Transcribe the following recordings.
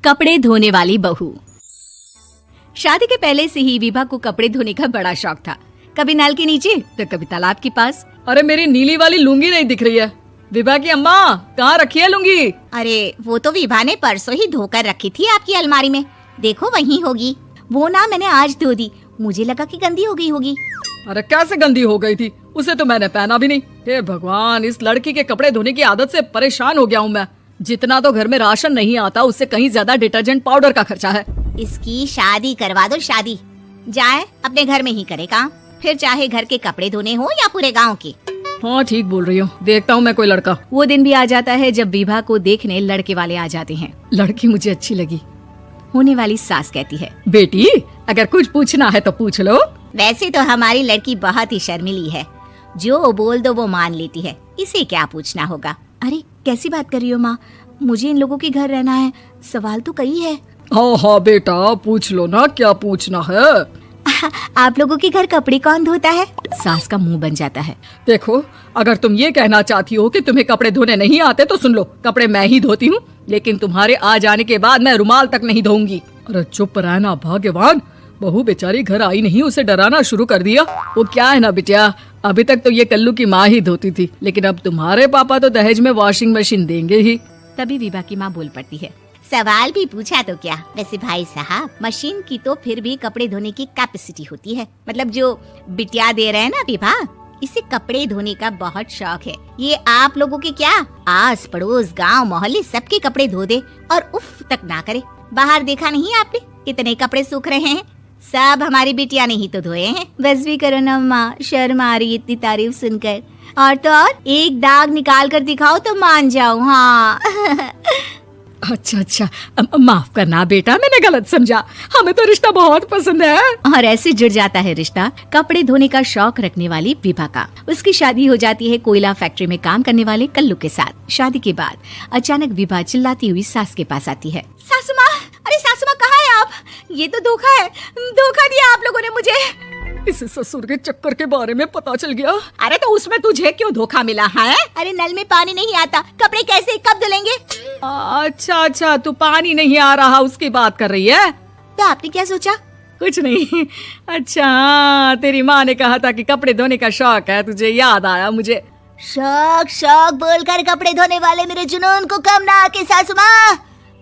कपड़े धोने वाली बहू। शादी के पहले से ही विभा को कपड़े धोने का बड़ा शौक था। कभी नल के नीचे तो कभी तालाब के पास। अरे मेरी नीली वाली लुंगी नहीं दिख रही है। विभा की अम्मा, कहाँ रखी है लुंगी? अरे वो तो विभा ने परसों ही धोकर रखी थी आपकी अलमारी में, देखो वहीं होगी। वो ना मैंने आज धो दी, मुझे लगा कि गंदी हो गई होगी। अरे कैसे गंदी हो गई थी? उसे तो मैंने पहना भी नहीं। हे भगवान, इस लड़की के कपड़े धोने की आदत से परेशान हो गया हूँ मैं। जितना तो घर में राशन नहीं आता, उससे कहीं ज्यादा डिटर्जेंट पाउडर का खर्चा है। इसकी शादी करवा दो, शादी जाए अपने घर में ही करे काम, फिर चाहे घर के कपड़े धोने हो या पूरे गांव के। हाँ ठीक बोल रही हूँ, देखता हूँ मैं कोई लड़का। वो दिन भी आ जाता है जब विभा को देखने लड़के वाले आ जाते हैं। लड़की मुझे अच्छी लगी। होने वाली सास कहती है, बेटी अगर कुछ पूछना है तो पूछ लो। वैसे तो हमारी लड़की बहुत ही शर्मीली है, जो बोल दो वो मान लेती है, इसे क्या पूछना होगा। अरे कैसी बात कर रही हो माँ, मुझे इन लोगों के घर रहना है, सवाल तो कई है। हाँ हाँ बेटा, पूछ लो ना, क्या पूछना है। आप लोगों के घर कपड़े कौन धोता है? सास का मुंह बन जाता है। देखो, अगर तुम ये कहना चाहती हो कि तुम्हें कपड़े धोने नहीं आते तो सुन लो, कपड़े मैं ही धोती हूँ, लेकिन तुम्हारे आ जाने के बाद मैं रुमाल तक नहीं धोऊंगी। अरे चुप रहना भाग्यवान, बहू बेचारी घर आई नहीं, उसे डराना शुरू कर दिया। वो क्या है ना बिटिया, अभी तक तो ये कल्लू की माँ ही धोती थी, लेकिन अब तुम्हारे पापा तो दहेज में वॉशिंग मशीन देंगे ही। तभी विभा की माँ बोल पड़ती है, सवाल भी पूछा तो क्या। वैसे भाई साहब, मशीन की तो फिर भी कपड़े धोने की कैपेसिटी होती है, मतलब जो बिटिया दे रहे हैं ना विभा, इसे कपड़े धोने का बहुत शौक है। ये आप लोगों के क्या, आस पड़ोस गांव मोहल्ले सबके कपड़े धो दे और उफ तक ना करे। बाहर देखा नहीं आपने कितने कपड़े सूख रहे हैं, सब हमारी बिटिया ने ही तो धोए हैं। बस भी करो ना माँ, शर्म आ रही इतनी तारीफ सुनकर। और तो और एक दाग निकाल कर दिखाओ तो मान जाओ। हाँ अच्छा, माफ करना बेटा, मैंने गलत समझा, हमें तो रिश्ता बहुत पसंद है। और ऐसे जुड़ जाता है रिश्ता कपड़े धोने का शौक रखने वाली विभा का। उसकी शादी हो जाती है कोयला फैक्ट्री में काम करने वाले कल्लू के साथ। शादी के बाद अचानक विभा चिल्लाती हुई सास के पास आती है, सासू माँ, अरे सासू माँ कहाँ है आप? ये तो धोखा है, धोखा दिया आप लोगों ने मुझे। इस ससुर के चक्कर के बारे में पता चल गया। अरे तो उसमें तुझे क्यों धोखा मिला है? अरे नल में पानी नहीं आता, कपड़े कैसे कब धुलेंगे? अच्छा, तू पानी नहीं आ रहा उसकी बात कर रही है? तो आपने क्या सोचा? कुछ नहीं। अच्छा, तेरी माँ ने कहा था कि कपड़े धोने का शौक है तुझे, याद आया मुझे। शौक बोलकर कपड़े धोने वाले मेरे जुनून को कम ना आके सासू माँ,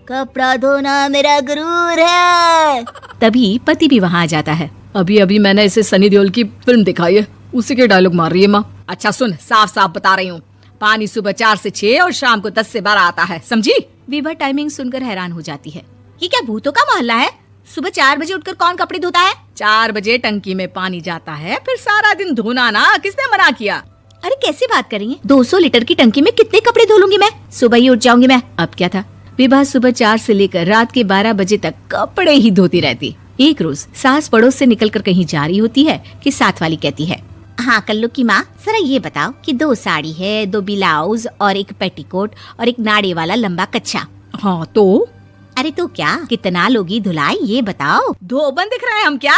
कपड़ा धोना मेरा गुरूर है। तभी पति भी वहाँ आ जाता है। अभी मैंने इसे सनी देओल की फिल्म दिखाई है, उसी के डायलॉग मार रही है माँ। अच्छा सुन, साफ साफ बता रही हूँ, पानी सुबह 4 से 6 और शाम को 10 से 12 आता है, समझी? विभा टाइमिंग सुनकर हैरान हो जाती है। ये क्या भूतों का मोहल्ला है? सुबह 4 बजे उठकर कौन कपड़े धोता है? 4 बजे टंकी में पानी जाता है, फिर सारा दिन धोना ना, किसने मना किया? अरे कैसी बात कर रही है, 200 लीटर की टंकी में कितने कपड़े धो लूंगी मैं, सुबह ही उठ जाऊंगी मैं। अब क्या था, विभा सुबह 4 से लेकर रात के 12 बजे तक कपड़े ही धोती रहती। एक रोज सास पड़ोस से निकलकर कहीं जा रही होती है कि साथ वाली कहती है, हाँ कल्लू की माँ, जरा ये बताओ कि 2 साड़ी है, 2 ब्लाउज और एक पेटीकोट और एक नाड़े वाला लंबा कच्छा। हाँ तो? अरे तो क्या, कितना लोगी धुलाई ये बताओ। धोबन दिख रहे हैं हम क्या?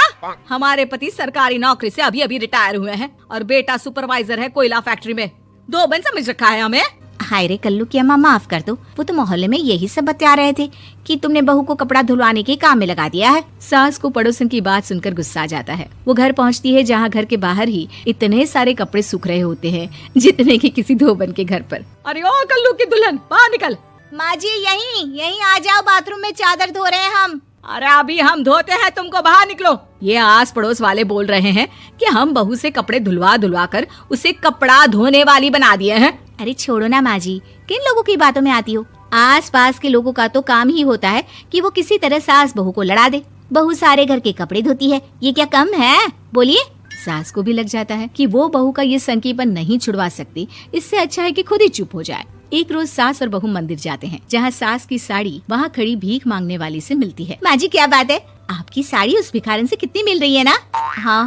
हमारे पति सरकारी नौकरी से अभी रिटायर हुए हैं और बेटा सुपरवाइजर है कोयला फैक्ट्री में। धोबन समझ रखा है हमें? हाय रे कल्लू की अम्मा, माफ कर दो, वो तो मोहल्ले में यही सब बता रहे थे कि तुमने बहू को कपड़ा धुलवाने के काम में लगा दिया है। सास को पड़ोसन की बात सुनकर गुस्सा आ जाता है। वो घर पहुंचती है जहां घर के बाहर ही इतने सारे कपड़े सूख रहे होते हैं जितने कि किसी धोबन के घर पर। अरे ओ कल्लू की दुल्हन, बाहर निकल। माँ जी यहीं आ जाओ, बाथरूम में चादर धो रहे हैं हम। अरे अभी हम धोते हैं, तुमको बाहर निकलो। ये आस पड़ोस वाले बोल रहे हैं कि हम बहू से कपड़े धुलवा कर उसे कपड़ा धोने वाली बना दिए हैं। अरे छोड़ो ना माँ जी, किन लोगों की बातों में आती हो? आस पास के लोगों का तो काम ही होता है कि वो किसी तरह सास बहू को लड़ा दे। बहू सारे घर के कपड़े धोती है, ये क्या कम है? बोलिए। सास को भी लग जाता है कि वो बहू का ये संकीपन नहीं छुड़वा सकती, इससे अच्छा है कि खुद ही चुप हो जाए। एक रोज सास और बहू मंदिर जाते हैं, जहाँ सास की साड़ी वहाँ खड़ी भीख मांगने वाली से मिलती है। माँ जी क्या बात है, आपकी साड़ी उस भिखारन से कितनी मिल रही है ना?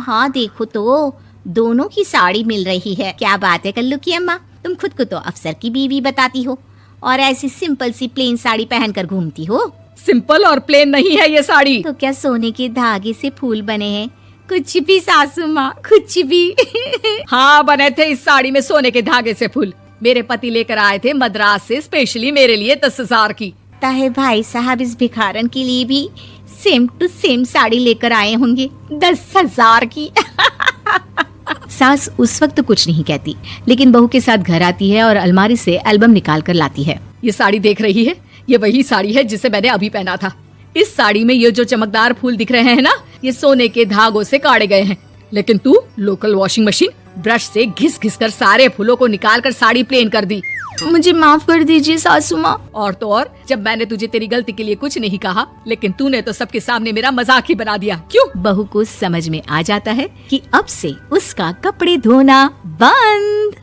हाँ देखो तो दोनों की साड़ी मिल रही है। क्या बात है कल्लू की अम्मा, तुम खुद को तो अफसर की बीवी बताती हो और ऐसी सिंपल सी प्लेन साड़ी पहनकर घूमती हो। सिंपल और प्लेन नहीं है ये साड़ी। तो क्या सोने के धागे से फूल बने हैं? कुछ भी सासू माँ, कुछ भी। हाँ बने थे इस साड़ी में सोने के धागे से फूल। मेरे पति लेकर आए थे मद्रास से स्पेशली मेरे लिए 10,000 की। लगता है भाई साहब इस भिखारन के लिए भी सेम टू सेम साड़ी लेकर आए होंगे 10,000 की। सास उस वक्त तो कुछ नहीं कहती, लेकिन बहू के साथ घर आती है और अलमारी से एल्बम निकाल कर लाती है। ये साड़ी देख रही है, ये वही साड़ी है जिसे मैंने अभी पहना था। इस साड़ी में ये जो चमकदार फूल दिख रहे हैं ना, ये सोने के धागों से काटे गए हैं। लेकिन तू लोकल वॉशिंग मशीन ब्रश से घिस घिस कर सारे फूलों को निकाल कर साड़ी प्लेन कर दी। मुझे माफ कर दीजिए सासू माँ। और तो और, जब मैंने तुझे तेरी गलती के लिए कुछ नहीं कहा, लेकिन तूने तो सबके सामने मेरा मजाक ही बना दिया। क्यों? बहू को समझ में आ जाता है कि अब से उसका कपड़े धोना बंद।